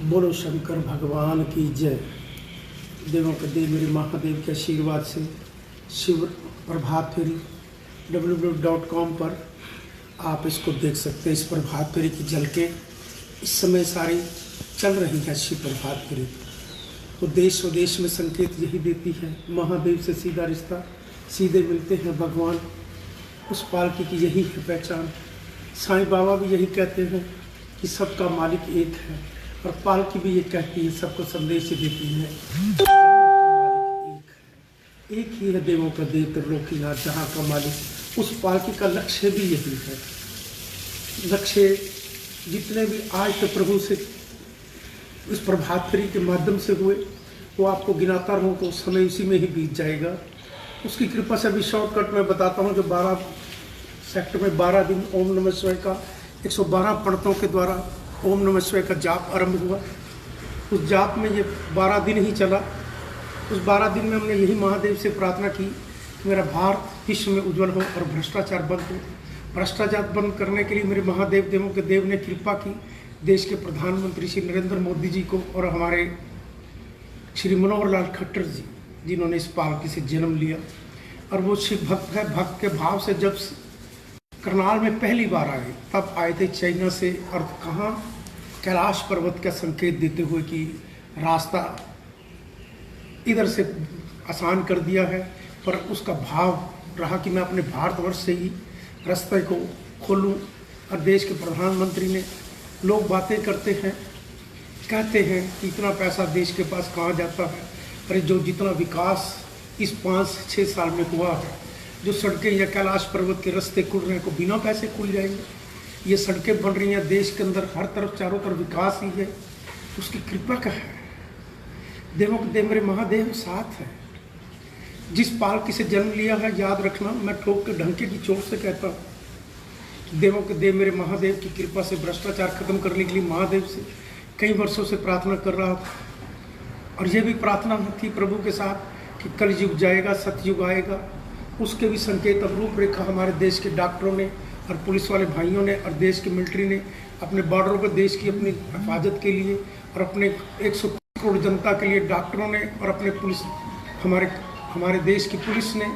बोलो शंकर भगवान की जय। देवों के देव मेरे महादेव के आशीर्वाद से शिव प्रभात फेरी www.com पर आप इसको देख सकते हैं। इस प्रभात फेरी की झलकें इस समय सारी चल रही है। शिव प्रभात फेरी तो देश विदेश में संकेत यही देती है, महादेव से सीधा रिश्ता, सीधे मिलते हैं भगवान। उस पालकी की यही है पहचान। साईं बाबा भी यही कहते हैं कि सबका मालिक एक है, और पालकी भी ये कहती है, सबको संदेश देती है, एक ही है देवों का देव त्रिलोकीनाथ जहाँ का मालिक। उस पालकी का लक्ष्य भी यही है। लक्ष्य जितने भी आज तक प्रभु से इस प्रभात फेरी के माध्यम से हुए, वो आपको गिनाता रहूँ तो समय उसी में ही बीत जाएगा। उसकी कृपा से अभी शॉर्टकट में बताता हूँ। जो 12 सेक्टर में 12 दिन ओम नमः शिवाय का 112 पंडितों के द्वारा ओम नमः शिवाय का जाप आरंभ हुआ। उस जाप में ये 12 दिन ही चला। उस 12 दिन में हमने यही महादेव से प्रार्थना की कि मेरा भारत विश्व में उज्जवल हो और भ्रष्टाचार बंद हो। भ्रष्टाचार बंद करने के लिए मेरे महादेव देवों के देव ने कृपा की। देश के प्रधानमंत्री श्री नरेंद्र मोदी जी को और हमारे श्री मनोहर लाल खट्टर जी, जिन्होंने इस पालकी से जन्म लिया, और वो शिव भक्त है। भक्त के भाव से जब करनाल में पहली बार आए, तब आए थे चाइना से, और कहाँ कैलाश पर्वत का संकेत देते हुए कि रास्ता इधर से आसान कर दिया है। पर उसका भाव रहा कि मैं अपने भारतवर्ष से ही रास्ते को खोलूं। और देश के प्रधानमंत्री ने, लोग बातें करते हैं, कहते हैं कि इतना पैसा देश के पास कहाँ जाता है। अरे जो जितना विकास इस 5-6 साल में हुआ है, जो सड़कें या कैलाश पर्वत के रास्ते खुल रहे हैं, को बिना पैसे खुल जाएंगे। ये सड़कें बन रही हैं देश के अंदर, हर तरफ चारों तरफ विकास ही है। उसकी कृपा का है। देवों के देव मेरे महादेव साथ है। जिस पालकी से जन्म लिया है, याद रखना, मैं ठोक के ढंके की चोट से कहता हूँ, देवों के देव मेरे महादेव की कृपा से भ्रष्टाचार खत्म करने के लिए महादेव से कई वर्षों से प्रार्थना कर रहा था। और यह भी प्रार्थना थी प्रभु के साथ कि कल युग जाएगा, सतयुग आएगा। उसके भी संकेत अब रूपरेखा हमारे देश के डॉक्टरों ने और पुलिस वाले भाइयों ने और देश की मिलिट्री ने अपने बॉर्डरों पर देश की अपनी हिफाजत के लिए और अपने 100 करोड़ जनता के लिए डॉक्टरों ने और अपने पुलिस, हमारे देश की पुलिस ने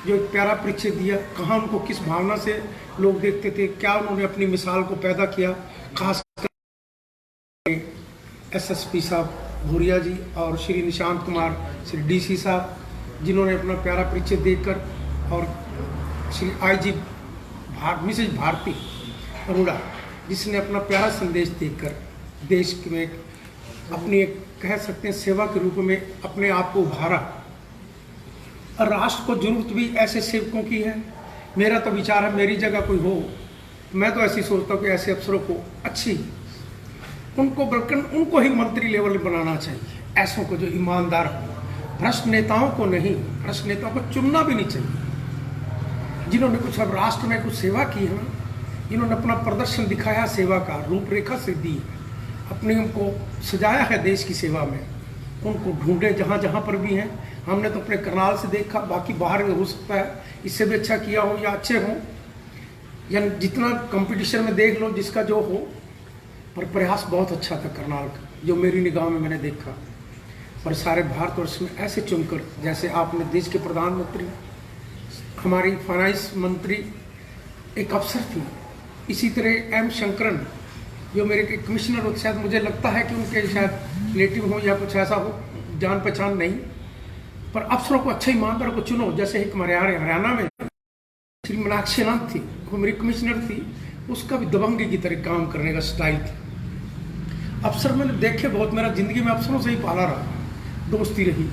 जो एक प्यारा परिचय दिया। कहाँ उनको किस भावना से लोग देखते थे, क्या उन्होंने अपनी मिसाल को पैदा किया। खास SSP साहब भूरिया जी और श्री निशांत कुमार श्री DC साहब, जिन्होंने अपना प्यारा परिचय देकर, और श्री IG मिसेज भारती अरोड़ा, जिसने अपना प्यारा संदेश देकर देश में अपनी एक कह सकते हैं सेवा के रूप में अपने आप को उभारा। और राष्ट्र को जरूरत भी ऐसे सेवकों की है। मेरा तो विचार है, मेरी जगह कोई हो, मैं तो ऐसी सोचता हूँ कि ऐसे अफसरों को अच्छी, उनको बल्कि उनको ही मंत्री लेवल बनाना चाहिए। ऐसों को जो ईमानदार हो, भ्रष्ट नेताओं को नहीं। भ्रष्ट नेताओं को चुनना भी नहीं चाहिए। जिन्होंने कुछ अब राष्ट्र में कुछ सेवा की है, जिन्होंने अपना प्रदर्शन दिखाया, सेवा का रूपरेखा से दी, अपने उनको सजाया है देश की सेवा में, उनको ढूंढे जहाँ जहाँ पर भी हैं। हमने तो अपने करनाल से देखा, बाकी बाहर में हो सकता है इससे भी अच्छा किया हो या अच्छे हों, या जितना कंपटीशन में देख लो जिसका जो हो, पर प्रयास बहुत अच्छा था करनाल का, जो मेरी निगाह में मैंने देखा। पर सारे भारतवर्ष में ऐसे चुनकर, जैसे आपने देश के प्रधानमंत्री, हमारी फाइनेंस मंत्री एक अफसर थी, इसी तरह M शंकरन जो मेरे कमिश्नर होते, शायद मुझे लगता है कि उनके शायद रिलेटिव हो या कुछ ऐसा हो, जान पहचान नहीं। पर अफसरों को, अच्छे ईमानदार को चुनो। जैसे एक हरियाणा में श्री मीनाक्षी नाथ थी, वो मेरी कमिश्नर थी, उसका भी दबंगी की तरह काम करने का स्टाइल था। अफसर मैंने देखे बहुत, मेरा जिंदगी में अफसरों से ही पाला रहा, दोस्ती रही।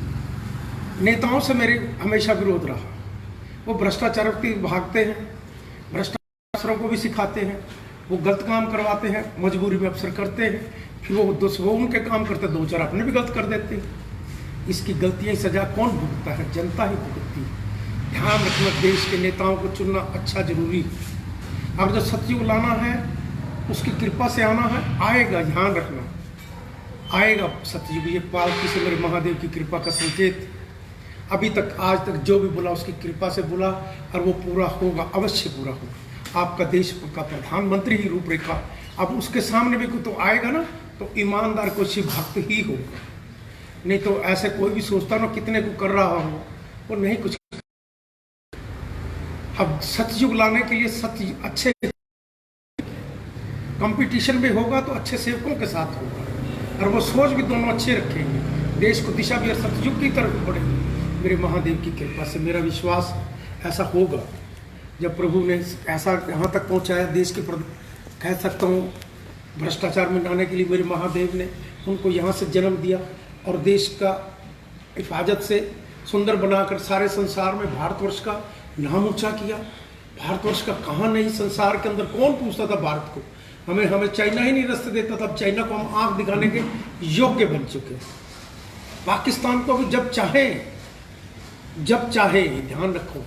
नेताओं से मेरे हमेशा विरोध रहा। वो भ्रष्टाचार भागते हैं, भ्रष्टाचार अफसरों को भी सिखाते हैं, वो गलत काम करवाते हैं, मजबूरी में अफसर करते हैं, फिर वो उनके काम करते, 2-4 अपने भी गलत कर देते हैं। इसकी गलतियाँ सजा कौन भुगतता है? जनता ही भुगतती है। ध्यान रखना, देश के नेताओं को चुनना अच्छा जरूरी है। अब जो सतयुग लाना है, उसकी कृपा से आना है, आएगा, ध्यान रखना, आएगा सतयुग। ये पालकी से मेरे महादेव की कृपा का संकेत। अभी तक, आज तक जो भी बोला उसकी कृपा से बोला, और वो पूरा होगा, अवश्य पूरा होगा। आपका देश का प्रधानमंत्री ही रूपरेखा, अब उसके सामने भी कुछ तो आएगा ना, तो ईमानदार को शिव भक्त ही होगा। नहीं तो ऐसे कोई भी सोचता ना कितने को कर रहा हो वो नहीं कुछ। अब सतयुग लाने के लिए सत्य अच्छे कंपटीशन में होगा तो अच्छे सेवकों के साथ होगा, और वो सोच भी दोनों अच्छे रखेंगे, देश को दिशा भी और सतयुग की तरफ बढ़ेगी। मेरे महादेव की कृपा से मेरा विश्वास ऐसा होगा। जब प्रभु ने ऐसा यहाँ तक पहुँचाया देश के कह सकता हूँ भ्रष्टाचार मिटाने के लिए मेरे महादेव ने उनको यहाँ से जन्म दिया और देश का हिफाजत से सुंदर बनाकर सारे संसार में भारतवर्ष का नाम ऊंचा किया। भारतवर्ष का कहाँ नहीं, संसार के अंदर कौन पूछता था भारत को, हमें चाइना ही नहीं रास्ते देता था। अब चाइना को हम आंख दिखाने के योग्य बन चुके हैं। पाकिस्तान को भी जब चाहे ध्यान रखो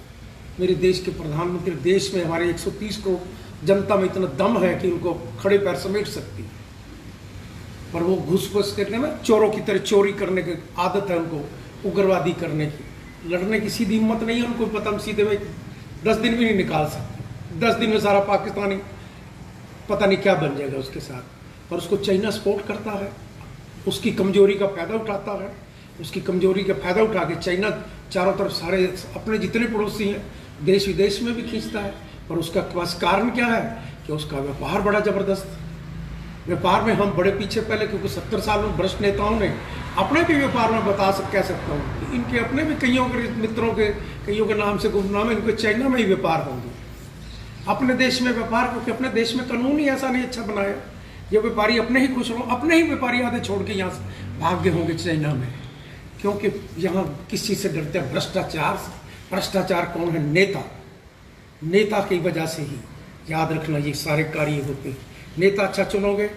मेरे देश के प्रधानमंत्री, देश में हमारे 130 करोड़ जनता में इतना दम है कि उनको खड़े पैर समेट सकती है, पर वो घुस करते हैं ना, चोरों की तरह चोरी करने की आदत है उनको, उग्रवादी करने की। लड़ने की सीधी हिम्मत नहीं है उनको, पता हम सीधे में 10 दिन भी नहीं निकाल सकते। 10 दिन में सारा पाकिस्तानी पता नहीं क्या बन जाएगा उसके साथ। पर उसको चाइना सपोर्ट करता है, उसकी कमजोरी का फायदा उठाता है, उसकी कमजोरी का फायदा उठा के चाइना चारों तरफ सारे अपने जितने पड़ोसी हैं देश विदेश में भी खींचता है। पर उसका पास कारण क्या है कि उसका व्यापार बड़ा जबरदस्त। व्यापार में हम बड़े पीछे पहले, क्योंकि 70 साल में भ्रष्ट नेताओं ने अपने भी व्यापार में कह सकता हूँ इनके अपने भी कईयों के मित्रों के कईयों के नाम से गुमनाम है, इनको चाइना में ही व्यापार होंगे। अपने देश में व्यापार, क्योंकि अपने देश में कानून ही ऐसा नहीं अच्छा बनाया। ये व्यापारी अपने ही खुश हो, अपने ही व्यापारी आधे छोड़ के यहाँ से भाग गए होंगे चाइना में, क्योंकि यहाँ किस चीज़ से डरते हैं, भ्रष्टाचार से। भ्रष्टाचार कौन है? नेता की वजह से ही, याद रखना, ये सारे कार्य होते हैं। नेता अच्छा चुनोगे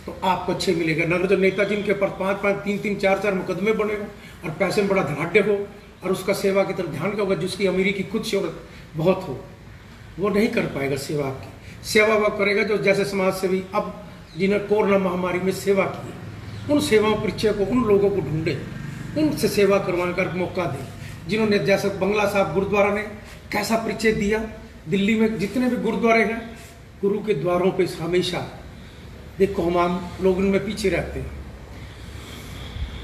तो आपको अच्छे मिलेगा। नगर जो नेता जिनके पर 5-5, 3-3, 4-4 मुकदमे बने हो और पैसे में बड़ा धनाढ़ हो और उसका सेवा की तरफ ध्यान होगा, जिसकी अमीरी की खुद शोहरत बहुत हो, वो नहीं कर पाएगा सेवा आपकी। सेवा वह करेगा जो जैसे समाज सेवी अब जिन्हें कोरोना महामारी में सेवा की, उन सेवाओं परिचय को, उन लोगों को ढूंढे, उनसे सेवा करवाने का मौका दे। जिन्होंने जैसे बंगला साहब गुरुद्वारा ने कैसा परिचय दिया, दिल्ली में जितने भी गुरुद्वारे हैं, गुरु के द्वारों पे हमेशा देखो हम आम लोग उनमें पीछे रहते हैं,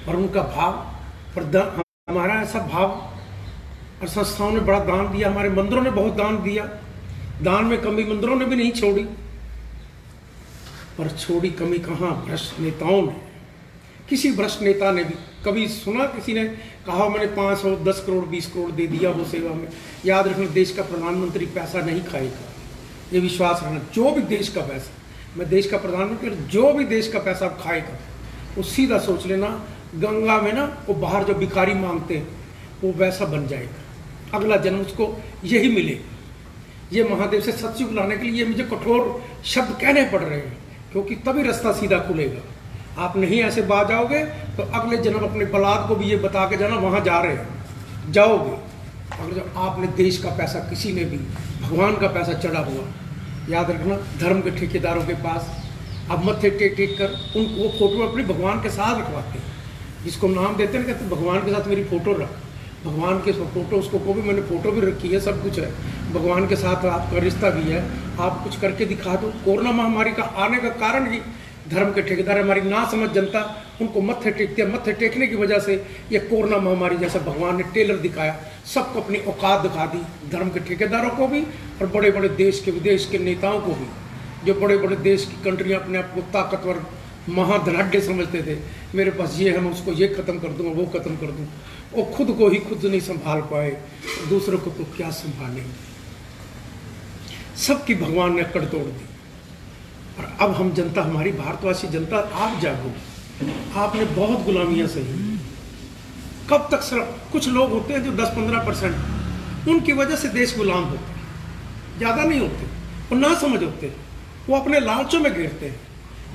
और उनका भाव, हमारा ऐसा भाव, और संस्थाओं ने बड़ा दान दिया, हमारे मंदिरों ने बहुत दान दिया, दान में कमी मंदिरों ने भी नहीं छोड़ी। पर छोड़ी कमी कहाँ? भ्रष्ट नेताओं ने। किसी भ्रष्ट नेता ने भी कभी सुना किसी ने कहा मैंने 500, 10 करोड़, 20 करोड़ दे दिया वो सेवा में? याद रखना, देश का प्रधानमंत्री पैसा नहीं खाएगा, ये विश्वास रखना। जो भी देश का पैसा, मैं देश का प्रधानमंत्री, जो भी देश का पैसा आप खाएगा, वो सीधा सोच लेना गंगा में ना वो बाहर जो भिखारी मांगते हैं वो वैसा बन जाएगा, अगला जन्म उसको यही मिलेगा। ये महादेव से सतयुग लाने के लिए ये मुझे कठोर शब्द कहने पड़ रहे हैं, क्योंकि तभी रास्ता सीधा खुलेगा। आप नहीं ऐसे बात जाओगे तो अगले जन्म अपने बलाद को भी ये बता के जाना वहाँ जा रहे हैं, जाओगे। अगर जब आपने देश का पैसा, किसी ने भी भगवान का पैसा चढ़ा हुआ, याद रखना, धर्म के ठेकेदारों के पास अब मत्थे टेक टेक कर उनको वो फोटो अपने भगवान के साथ रखवाते हैं, जिसको नाम देते हैं, कहते भगवान के साथ मेरी फ़ोटो रख। भगवान के फोटो, उसको को भी मैंने फ़ोटो भी रखी है, सब कुछ है, भगवान के साथ आपका रिश्ता भी है, आप कुछ करके दिखा दो। कोरोना महामारी का आने का कारण ही धर्म के ठेकेदार, हमारी ना समझ जनता उनको मत्थे टेकते हैं। मत्थे टेकने की वजह से ये कोरोना महामारी जैसा भगवान ने टेलर दिखाया, सबको अपनी औकात दिखा दी, धर्म के ठेकेदारों को भी और बड़े बड़े देश के विदेश के नेताओं को भी। जो बड़े बड़े देश की कंट्रियाँ अपने आप को ताकतवर महाधनाढ़ समझते थे, मेरे पास ये है, मैं उसको ये ख़त्म कर दूँगा, वो ख़त्म कर दूँ, वो खुद को ही खुद नहीं संभाल पाए, दूसरों को तो क्या संभालेंगे। सबकी भगवान ने अकड़ तोड़ दी। और अब हम जनता, हमारी भारतवासी जनता, आप जागो। आपने बहुत गुलामियां सही, कब तक? सिर्फ कुछ लोग होते हैं जो 10-15%, उनकी वजह से देश गुलाम होते हैं, ज़्यादा नहीं होते, वो ना समझ होते हैं, वो अपने लालचों में गिरते हैं।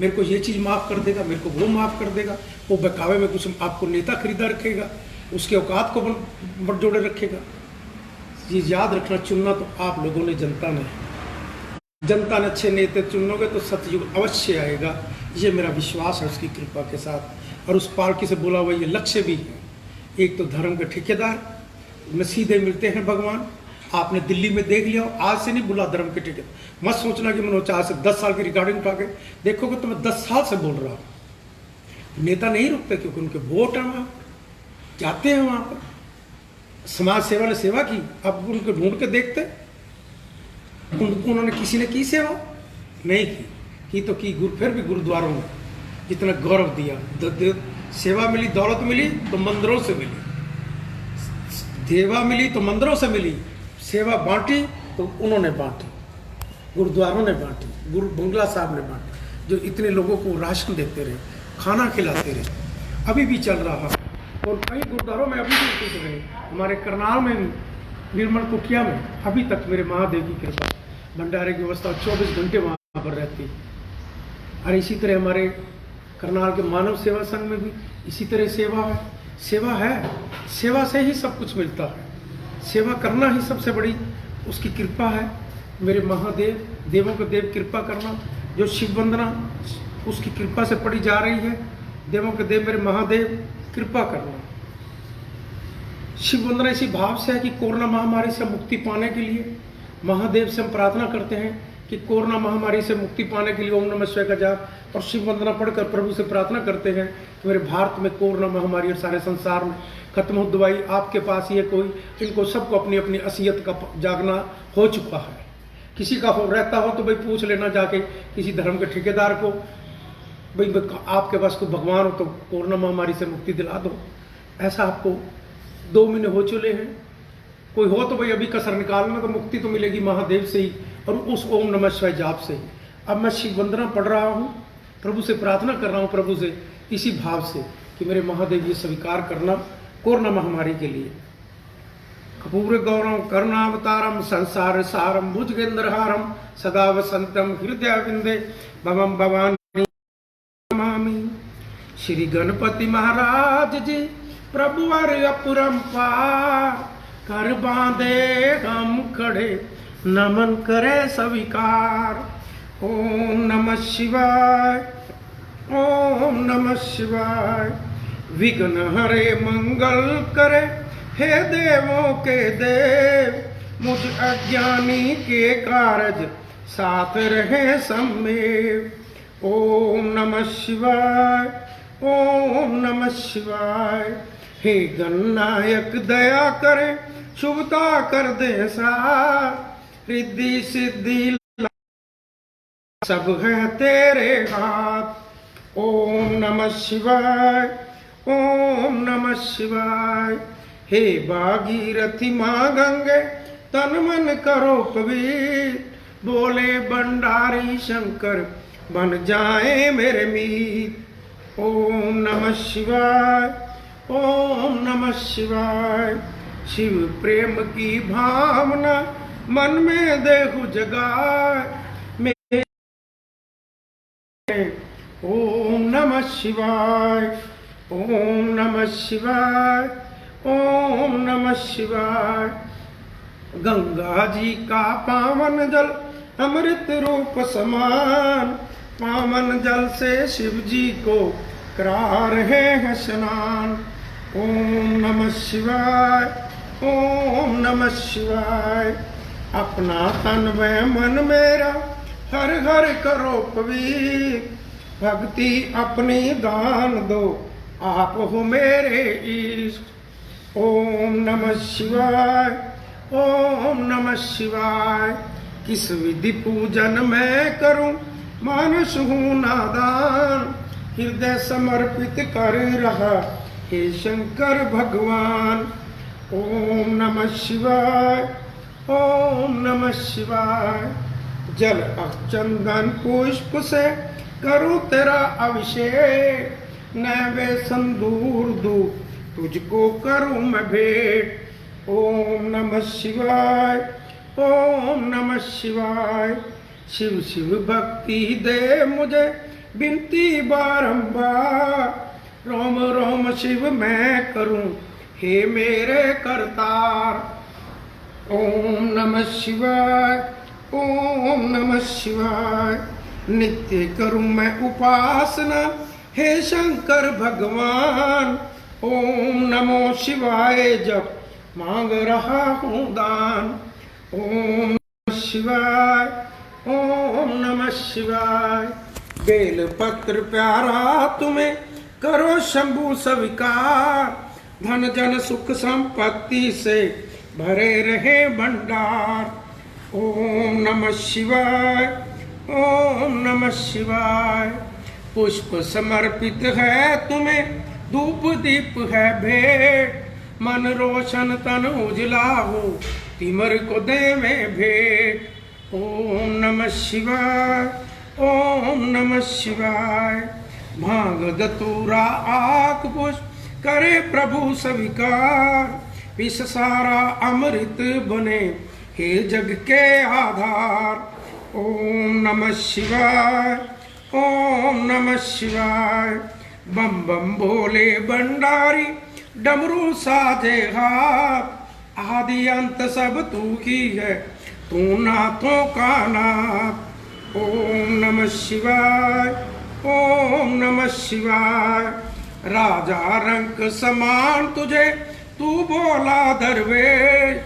मेरे को ये चीज़ माफ़ कर देगा, मेरे को वो माफ़ कर देगा, वो बहकावे में कुछ आपको नेता खरीदा रखेगा, उसके औकात को बटजोड़े रखेगा। ये याद रखना, चुनना तो आप लोगों ने, जनता ने अच्छे नेता चुनोगे तो सतयुग अवश्य आएगा, ये मेरा विश्वास है उसकी कृपा के साथ। और उस पालकी से बोला हुआ ये लक्ष्य भी है। एक तो धर्म के ठेकेदार में सीधे मिलते हैं भगवान। आपने दिल्ली में देख लिया, आज से नहीं बोला धर्म के ठेकेदार, मत सोचना कि मैंने 4 से 10 साल की रिकॉर्डिंग उठा के देखोगे तो मैं 10 साल से बोल रहा हूँ। नेता नहीं रुकते क्योंकि उनके वोट हैं, वहाँ जाते हैं, वहाँ पर समाज सेवा ने सेवा की। अब उनको ढूंढ के देखते उन्होंने किसी ने की सेवा नहीं की तो की फिर भी गुरुद्वारों में जितना गौरव दिया। सेवा मिली, दौलत मिली तो मंदिरों से मिली, सेवा मिली तो मंदिरों से मिली, सेवा बांटी तो उन्होंने बांटी, गुरुद्वारों ने बांटी, गुरु बंगला साहब ने बांटी, जो इतने लोगों को राशन देते रहे, खाना खिलाते रहे, अभी भी चल रहा। और कई गुरुद्वारों में अभी भी चल रहे, हमारे करनाल में भी, निर्मल कुटिया में अभी तक मेरे महादेव की कृपा, भंडारे की व्यवस्था 24 घंटे वहाँ पर रहती है। और इसी तरह हमारे करनाल के मानव सेवा संघ में भी इसी तरह सेवा है। सेवा से ही सब कुछ मिलता है, सेवा करना ही सबसे बड़ी उसकी कृपा है। मेरे महादेव, देवों के देव कृपा करना, जो शिव वंदना उसकी कृपा से पड़ी जा रही है। देवों के देव मेरे महादेव कृपा करना। शिव वंदना इसी भाव से है कि कोरोना महामारी से मुक्ति पाने के लिए महादेव से हम प्रार्थना करते हैं कि कोरोना महामारी से मुक्ति पाने के लिए ओम नमः शिवाय का जाप और शिव वंदना पढ़कर प्रभु से प्रार्थना करते हैं कि मेरे भारत में कोरोना महामारी और सारे संसार में खत्म हो। दवाई आपके पास ही है कोई, इनको सबको अपनी अपनी असलियत का जागना हो चुका है। किसी का हो रहता हो तो भाई पूछ लेना जाके किसी धर्म के ठेकेदार को, भाई आपके पास कोई भगवान हो तो कोरोना महामारी से मुक्ति दिला दो। ऐसा आपको 2 महीने हो चुके हैं, कोई हो तो भाई अभी कसर निकालना, तो मुक्ति तो मिलेगी महादेव से ही और उस ओम नमः शिवाय जाप से ही। अब मैं शिव वंदना पढ़ रहा हूँ, प्रभु से प्रार्थना कर रहा हूँ, प्रभु से इसी भाव से कि मेरे महादेव ये स्वीकार करना कोरोना महामारी के लिए। कपूर गौरव करुणावतारम संसार सारम भुजगेंद्रहारम सदा वसंतम हृदय विंदे भवम भवानी नमामि। श्री गणपति महाराज जी प्रभु अपरंपार कर बांधे हम खड़े नमन करे स्वीकार। ओम नमः शिवाय, ओम नमः शिवाय। विघ्न हरे मंगल करे हे देवों के देव, मुझ अज्ञानी के कारज साथ रहे सम्मेव। ओम नमः शिवाय, ओम नमः शिवाय। हे गणनायक दया करे शुभता कर दे सार, रिद्धि सिद्धि सब है तेरे हाथ। ओम नमः शिवाय, ओम नमः शिवाय। हे भागीरथी माँ गंगे तन मन करो पवित्र, बोले भंडारी शंकर बन जाए मेरे मीत। ओम नमः शिवाय, ओम नमः शिवाय। शिव प्रेम की भावना मन में देहु जगाए मेरे। ओम नमः शिवाय, ओम नमः शिवाय, ओम नमः शिवाय। गंगा जी का पावन जल अमृत रूप समान, पावन जल से शिव जी को करा रहे हैं स्नान। ओम नमः शिवाय, ओम नमः शिवाय। अपना तन व मन मेरा हर हर करो पवित्र, भक्ति अपनी दान दो आप हो मेरे इष्ट। ओम नमः शिवाय, ओम नमः शिवाय। किस विधि पूजन मैं करूं मानस हूं नादान, हृदय समर्पित कर रहा हे शंकर भगवान। ओम नमः शिवाय, ओम नमः शिवाय। जल चंदन पुष्प से करूं तेरा अभिषेक, नैवेद्य संदूर दूं तुझको करूं मैं भेंट। ओम नमः शिवाय, ओम नमः शिवाय। शिव शिव भक्ति दे मुझे विनती बारंबार, रोम रोम शिव मैं करूं हे मेरे करतार। ओम नमः शिवाय, ओम नमः शिवाय। नित्य करूं मैं उपासना हे शंकर भगवान, ओम नमो शिवाय जप मांग रहा हूँ दान। ओम नमः शिवाय, ओम नमः शिवाय। बेल पत्र प्यारा तुम्हें करो शंभु स्वीकार, धन जन सुख संपत्ति से भरे रहे भंडार। ओम नमः शिवाय, ओम नमः शिवाय। पुष्प समर्पित है तुम्हें, धूप दीप है भेंट, मन रोशन तन उजला हो, तिमर को दे में भेंट। ओम नमः शिवाय, ओम नमः शिवाय। भांग धतूरा आक पुष्प करे प्रभु स्वीकार, विष सारा अमृत बने हे जग के आधार। ओम नमः शिवाय, ओम नमः शिवाय। बम बम भोले भंडारी, डमरू साजे हाथ, आदि अंत सब तू ही है, तू नाथों का नाथ। ओम नमः शिवाय, ओम नमः शिवाय। राजा रंक समान तुझे तू बोला दरवेश,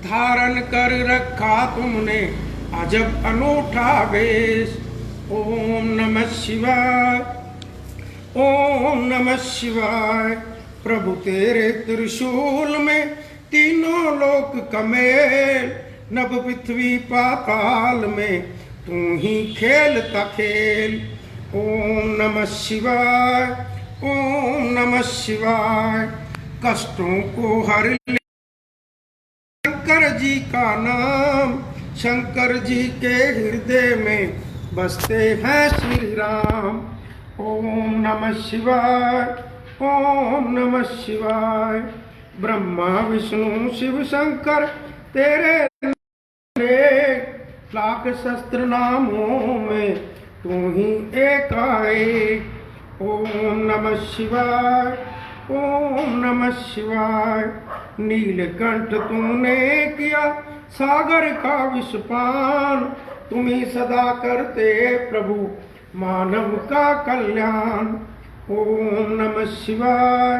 धारण कर रखा तुमने अजब अनूठा वेश। ओम नमः शिवाय, ओम नमः शिवाय। प्रभु तेरे त्रिशूल में तीनों लोक कमेल, नभ पृथ्वी पाताल में तू ही खेलता खेल। ओम नमः शिवाय, ओम नमः शिवाय। कष्टों को हर ले शंकर जी का नाम, शंकर जी के हृदय में बसते हैं श्री राम। ओम नमः शिवाय, ओम नमः शिवाय। ब्रह्मा विष्णु शिव शंकर तेरे लाख शस्त्र नामों में तू ही एक आए। ओम नमः शिवाय, ओम नमः शिवाय। नीलकंठ तूने किया सागर का विषपान, तुम्ही सदा करते प्रभु मानव का कल्याण। ओम नमः शिवाय,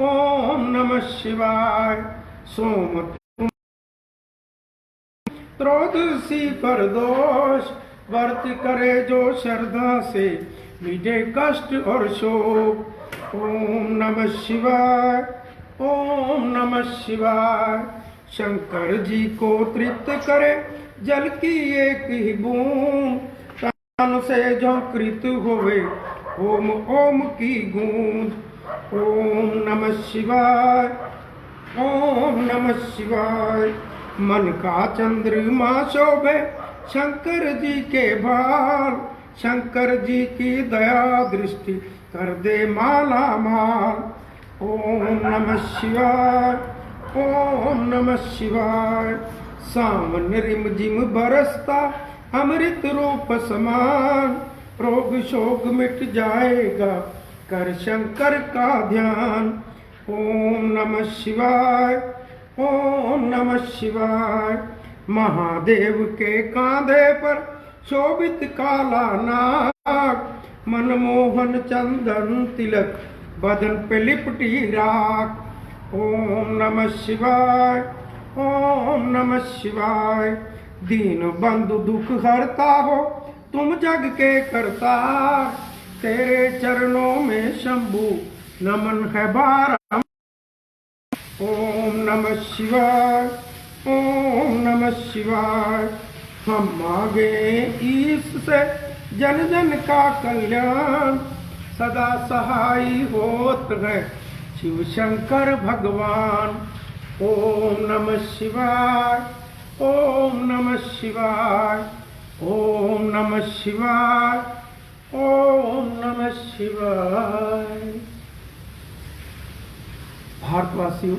ओम नमः शिवाय। सोम त्रयोदशी पर दोष, व्रत करे जो श्रद्धा से मिटे कष्ट और शोक। ओम नमः शिवाय, ओम नमः शिवाय। शंकर जी को तृप्त करे जल की एक ही बूंद, तन से जो कृत होवे ओम ओम की गूंज। ओम नमः शिवाय, ओम नमः शिवाय। मन का चंद्रमा शोभे शंकर जी के भाल, शंकर जी की दया दृष्टि कर दे माला माल। ओम नमः शिवाय, ओम नमः शिवाय। सावन रिम जिम बरसता अमृत रूप समान, रोग शोक मिट जाएगा कर शंकर का ध्यान। ओम नमः शिवाय, ओम नमः शिवाय। महादेव के कांधे पर शोभित काला नाग, मनमोहन चंदन तिलक बदन पे लिपटी राख। ओम नमः शिवाय, ओम नमः शिवाय। दीन बंधु दुख हरता हो तुम जग के करतार, तेरे चरणों में शंभु नमन है बारंबार। ओम नमः शिवाय, ओम नमः शिवाय। हम मांगे ईश से जन जन का कल्याण, सदा सहाय होत है शिव शंकर भगवान। ओम नमः शिवाय, ओम नमः शिवाय, ओम नमः शिवाय, ओम नमः शिवाय। भारतवासियों,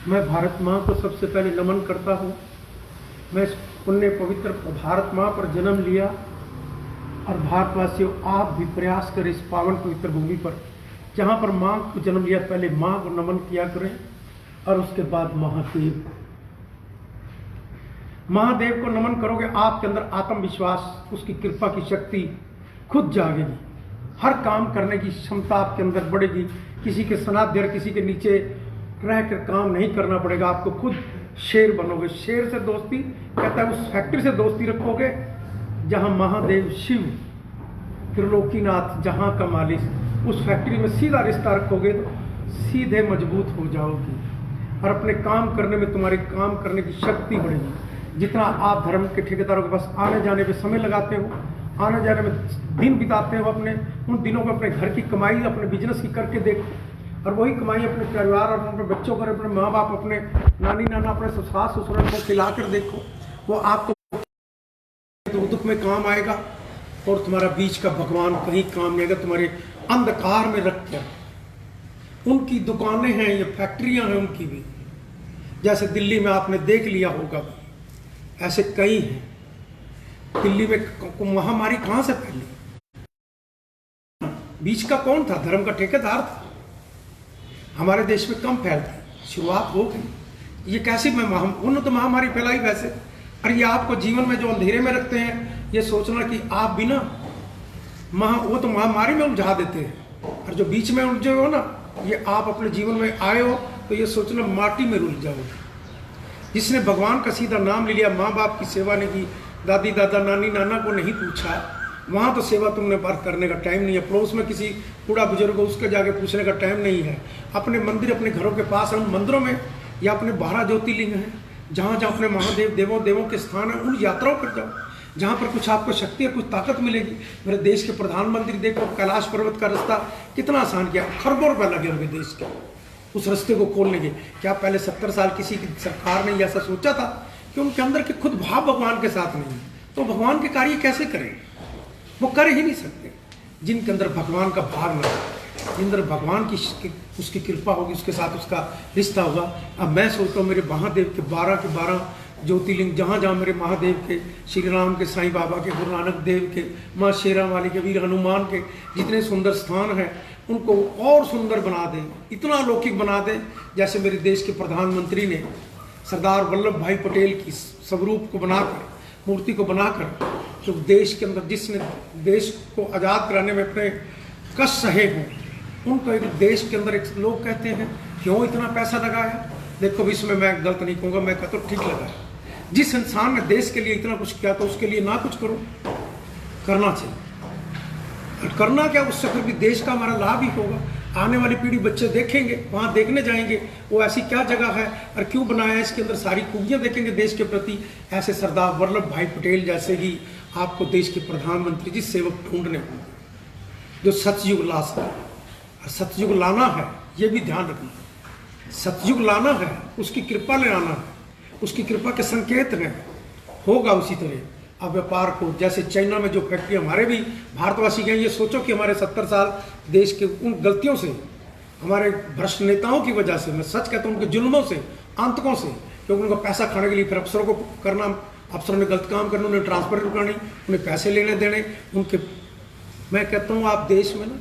मैं भारत माँ को सबसे पहले नमन करता हूँ। मैं इस पुण्य पवित्र भारत माँ पर जन्म लिया, और भारतवासियों आप भी प्रयास करें इस पावन पवित्र भूमि पर जहाँ पर माँ को जन्म लिया, पहले माँ को नमन किया करें और उसके बाद महादेव। महादेव को नमन करोगे, आपके अंदर आत्मविश्वास, उसकी कृपा की शक्ति खुद जागेगी। हर काम करने की क्षमता आपके अंदर बढ़ेगी। किसी के सनाध्य, किसी के नीचे रहकर काम नहीं करना पड़ेगा। आपको खुद शेर बनोगे। शेर से दोस्ती, कहता है उस फैक्ट्री से दोस्ती रखोगे जहां महादेव शिव त्रिलोकीनाथ जहाँ का मालिक, उस फैक्ट्री में सीधा रिश्ता रखोगे तो सीधे मजबूत हो जाओगी और अपने काम करने में तुम्हारे काम करने की शक्ति बढ़ेगी। जितना आप धर्म के ठेकेदारों के पास आने जाने पे समय लगाते हो, आने जाने में दिन बिताते हो, अपने उन दिनों में अपने घर की कमाई अपने बिजनेस की करके देखो और वही कमाई अपने परिवार और अपने बच्चों को, अपने माँ बाप, अपने नानी नाना, अपने सास ससुर को खिला कर देखो, वो आपको दुख में काम आएगा और तुम्हारा बीच का भगवान कहीं काम नहीं आएगा। तुम्हारे अंधकार में रख कर उनकी दुकानें हैं, ये फैक्ट्रियां हैं उनकी भी, जैसे दिल्ली में आपने देख लिया होगा, ऐसे कई हैं। दिल्ली में महामारी कहां से फैली? बीच का कौन था? धर्म का ठेकेदार था। हमारे देश में कम फैलती, शुरुआत हो गई। ये कैसी उन्होंने तो महामारी फैलाई वैसे। और ये आपको जीवन में जो अंधेरे में रखते हैं, ये सोचना कि आप बिना वो तो महामारी में उलझा देते हैं, और जो बीच में उलझे हो ना, ये आप अपने जीवन में आए हो तो ये सोचना माटी में रुल जाओगे। जिसने भगवान का सीधा नाम ले लिया, माँ बाप की सेवा नहीं की, दादी दादा नानी नाना को नहीं पूछा, वहाँ तो सेवा तुमने बात करने का टाइम नहीं है। पड़ोस में किसी बूढ़ा बुजुर्ग को उसके जाके पूछने का टाइम नहीं है। अपने मंदिर अपने घरों के पास, उन मंदिरों में या अपने 12 ज्योतिर्लिंग हैं, जहाँ जहाँ अपने महादेव देवों के स्थान हैं, उन यात्राओं पर जाओ, जहाँ पर कुछ आपको शक्ति और कुछ ताकत मिलेगी। मेरे देश के प्रधानमंत्री देखो, कैलाश पर्वत का रास्ता कितना आसान किया, खरबों रुपये लगे उनके देश के उस रास्ते को खोलने के। क्या पहले 70 साल किसी की सरकार ने ऐसा सोचा था कि उनके अंदर के खुद भाव भगवान के साथ नहीं है, तो भगवान के कार्य कैसे करें? वो कर ही नहीं सकते जिनके अंदर भगवान का भाव नहीं है, जिन अंदर भगवान की उसकी कृपा होगी, उसके साथ उसका रिश्ता होगा। अब मैं सोचता हूँ मेरे महादेव के 12 के 12 ज्योतिर्लिंग, जहाँ जहाँ मेरे महादेव के, श्री राम के, साईं बाबा के, गुरु नानक देव के, माँ शेरा वाली के, वीर हनुमान के जितने सुंदर स्थान हैं, उनको और सुंदर बना दें, इतना अलौकिक बना दें, जैसे मेरे देश के प्रधानमंत्री ने सरदार वल्लभ भाई पटेल की स्वरूप को बनाकर, मूर्ति को बनाकर, जो देश के अंदर जिसने देश को आज़ाद कराने में अपने कष्ट सहे हों, उनको एक देश के अंदर एक लोग कहते हैं क्यों इतना पैसा लगाया। देखो इसमें मैं गलत नहीं कहूँगा, मैं कहता हूँ ठीक लगाया। जिस इंसान ने देश के लिए इतना कुछ किया तो उसके लिए ना कुछ करो, करना चाहिए। और करना क्या, उससे फिर भी देश का हमारा लाभ ही होगा। आने वाली पीढ़ी, बच्चे देखेंगे, वहाँ देखने जाएंगे वो ऐसी क्या जगह है और क्यों बनाया है, इसके अंदर सारी खूबियाँ देखेंगे देश के प्रति। ऐसे सरदार वल्लभ भाई पटेल जैसे ही आपको देश के प्रधानमंत्री जी सेवक ढूंढने होंगे, जो सतयुग ला सके। सतयुग लाना है, ये भी ध्यान रखना, सतयुग लाना है, उसकी कृपा ले आना है, उसकी कृपा के संकेत हैं, होगा उसी तरह। अब व्यापार को, जैसे चाइना में जो फैक्ट्री, हमारे भी भारतवासी गए, ये सोचो कि हमारे 70 साल देश के उन गलतियों से, हमारे भ्रष्ट नेताओं की वजह से, मैं सच कहता हूँ उनके जुल्मों से, आतंकों से, क्योंकि उनका पैसा खाने के लिए फिर अफसरों को करना, अफसरों ने गलत काम करना, उन्हें ट्रांसफर करनी, उन्हें पैसे लेने देने उनके। मैं कहता हूँ आप देश में ना,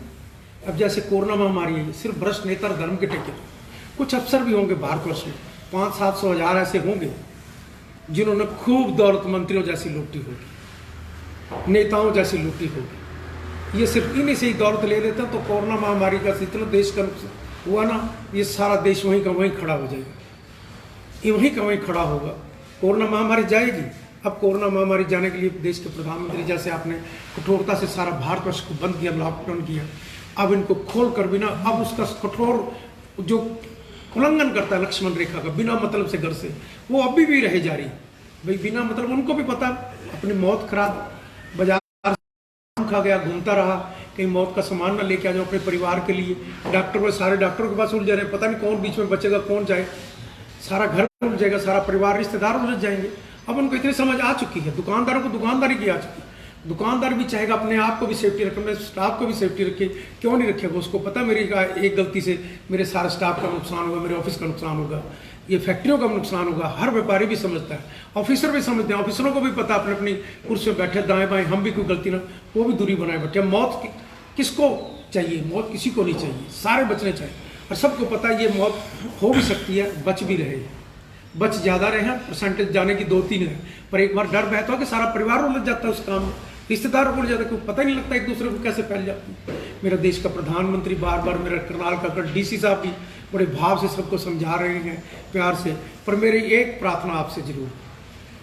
अब जैसे कोरोना महामारी है, सिर्फ भ्रष्ट नेता धर्म के टेके, कुछ अफसर भी होंगे भारतवर्ष में, 500-700 हज़ार ऐसे होंगे जिन्होंने खूब दौलत मंत्रियों जैसी लूटी होगी, नेताओं जैसी लूटी होगी। ये सिर्फ इन्हीं से ही दौलत ले लेते हैं, तो कोरोना महामारी का इतना देश का हुआ ना, ये सारा देश वहीं का वहीं खड़ा हो जाएगा, ये वहीं का वहीं खड़ा होगा। कोरोना महामारी जाएगी। अब कोरोना महामारी जाने के लिए देश के प्रधानमंत्री जैसे आपने कठोरता से सारा भारतवर्ष को बंद किया, लॉकडाउन किया, अब इनको खोल कर बिना, अब उसका कठोर जो उल्लंघन करता है लक्ष्मण रेखा का, बिना मतलब से घर से, वो अभी भी रहे जारी। भाई बिना मतलब, उनको भी पता अपनी मौत खराब, बाजार खा गया, घूमता रहा, कहीं मौत का सामान ना लेके आ जाओ अपने परिवार के लिए। डॉक्टर में सारे डॉक्टरों के पास उलझ रहे, पता नहीं कौन बीच में बचेगा, कौन जाए, सारा घर उलझ जाएगा, सारा परिवार, रिश्तेदार उलझ जाएंगे। अब उनको इतनी समझ आ चुकी है, दुकानदारों को दुकानदारी की आ चुकी है। दुकानदार भी चाहेगा अपने आप को भी सेफ्टी रखे, अपने स्टाफ को भी सेफ्टी रखे, क्यों नहीं रखेगा? उसको पता मेरी एक गलती से मेरे सारे स्टाफ का नुकसान होगा, मेरे ऑफिस का नुकसान होगा, ये फैक्ट्रियों का नुकसान होगा। हर व्यापारी भी समझता है, ऑफिसर भी समझते हैं, ऑफिसरों को भी पता, अपने अपनी कुर्सी में बैठे दाएं बाएं, हम भी कोई गलती ना, वो भी दूरी बनाए बैठे। मौत किसको चाहिए? मौत किसी को नहीं चाहिए, सारे बचने चाहिए। और सबको पता है ये मौत हो भी सकती है, बच भी रहे, बच ज़्यादा रहे, परसेंटेज जाने की 2-3 है, पर एक बार डर बहता है कि सारा परिवार उलझ जाता है उस काम में, रिश्तेदार उलझ जाता है, कोई पता ही नहीं लगता एक दूसरे को कैसे फैल जाती है। मेरा देश का प्रधानमंत्री बार बार, मेरा करनाल का डीसी साहब भी बड़े भाव से सबको समझा रहे हैं, प्यार से। पर मेरी एक प्रार्थना आपसे जरूर,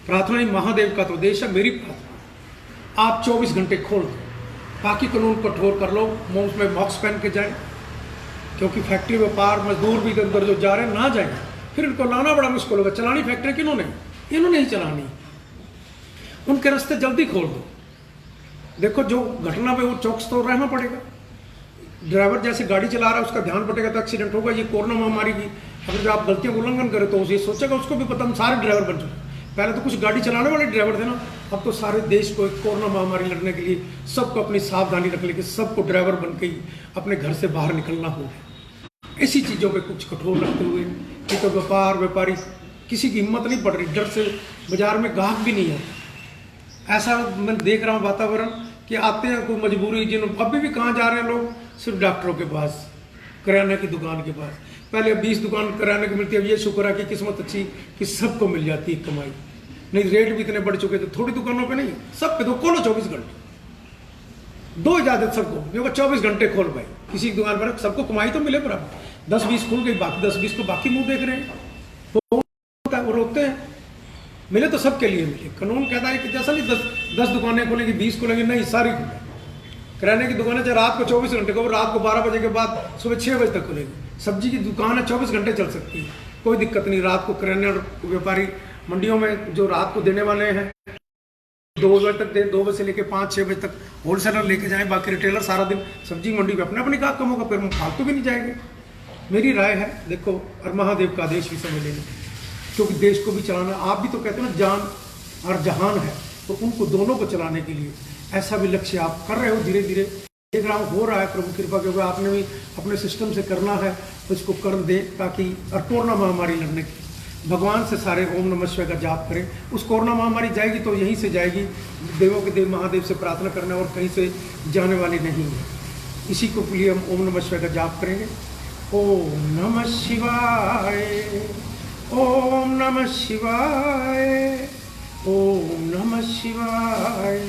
प्रार्थना ही महादेव का तो देश है, मेरी प्रार्थना, आप 24 घंटे खोल दो, बाकी कानून कठोर कर लो, मुंह में मास्क पहन के जाए, क्योंकि फैक्ट्री व्यापार मजदूर भी अंदर जो जा रहे हैं ना जाए, फिर इनको लाना बड़ा मुश्किल होगा। चलानी फैक्ट्री किन्होंने, इन्होंने ही चलानी। उनके रास्ते जल्दी खोल दो। देखो जो घटना पे वो चौकस तो रहना पड़ेगा। ड्राइवर जैसे गाड़ी चला रहा है उसका ध्यान भटकेगा तो एक्सीडेंट होगा। ये कोरोना महामारी की अगर जो आप गलतियों का उल्लंघन करें तो उसे सोचेगा, उसको भी पता हम सारे ड्राइवर बन चुके। पहले तो कुछ गाड़ी चलाने वाले ड्राइवर थे ना, अब तो सारे देश को एक कोरोना महामारी लड़ने के लिए सबको अपनी सावधानी रखने के, सबको ड्राइवर बन के ही अपने घर से बाहर निकलना होगा। ऐसी चीज़ों पे कुछ कठोर रखते हुए कि तो व्यापारी किसी की हिम्मत नहीं पड़ रही, डर से बाजार में गाहक भी नहीं है। ऐसा मैं देख रहा हूँ वातावरण कि आते हैं कोई मजबूरी, जिन्होंने अभी भी कहाँ जा रहे हैं लोग, सिर्फ डॉक्टरों के पास, किराने की दुकान के पास। पहले 20 दुकान किराने की मिलती है, अब ये शुक्र है कि किस्मत अच्छी कि सबको मिल जाती है कमाई। नहीं रेट भी इतने बढ़ चुके थे, थोड़ी दुकानों पे नहीं, सब पे तो खोलो 24 घंटे, दो इजाजत सबको, क्योंकि 24 घंटे खोल भाई, किसी दुकान पर सबको कमाई तो मिले बराबर। 10-20 खुल गई, बाकी 10-20 को बाकी मुंह देख रहे हैं, वो रोकते हैं। मिले तो सबके लिए मिले। कानून कहता है कि जैसा नहीं 10 दुकानें खुलेंगी, 20 खुलेंगी, नहीं सारी खुलेंगी। किराने की दुकानें चाहे रात को 24 घंटे को, रात को 12 बजे के बाद सुबह 6 बजे तक खुलेगी। सब्जी की दुकान है 24 घंटे चल सकती है, कोई दिक्कत नहीं। रात को किराने और व्यापारी मंडियों में जो रात को देने वाले हैं 2 बजे तक दे, 2 बजे से लेकर 5-6 बजे तक होलसेलर लेके जाएं, बाकी रिटेलर सारा दिन सब्जी मंडी में अपने अपने का कम होगा, फिर हम फालतू भी नहीं जाएंगे। मेरी राय है देखो, और महादेव का आदेश भी समझ लेंगे, क्योंकि देश को भी चलाना, आप भी तो कहते हैं ना जान और जहान है, तो उनको दोनों को चलाने के लिए ऐसा भी लक्ष्य आप कर रहे हो। धीरे धीरे देख रहा हूँ हो रहा है, प्रभु कृपा के, आपने भी अपने सिस्टम से करना है तो इसको कर दे, ताकि और कोरोना महामारी लड़ने की भगवान से सारे ओम नमः शिवाय का जाप करें। उस कोरोना महामारी जाएगी तो यहीं से जाएगी, देवों के देव महादेव से प्रार्थना करना, और कहीं से जाने वाली नहीं है। इसी को लिए हम ओम नमः शिवाय का जाप करेंगे। ओम नमः शिवाय, ओम नमः शिवाय, ओम नमः शिवाय।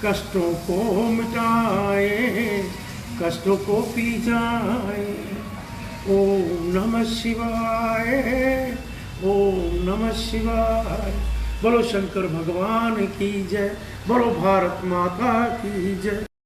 कष्टों को मिटाए, कष्टों को पी जाए। ओम नमः शिवाय, ओम नमः शिवाय। बोलो शंकर भगवान की जय, बोलो भारत माता की जय।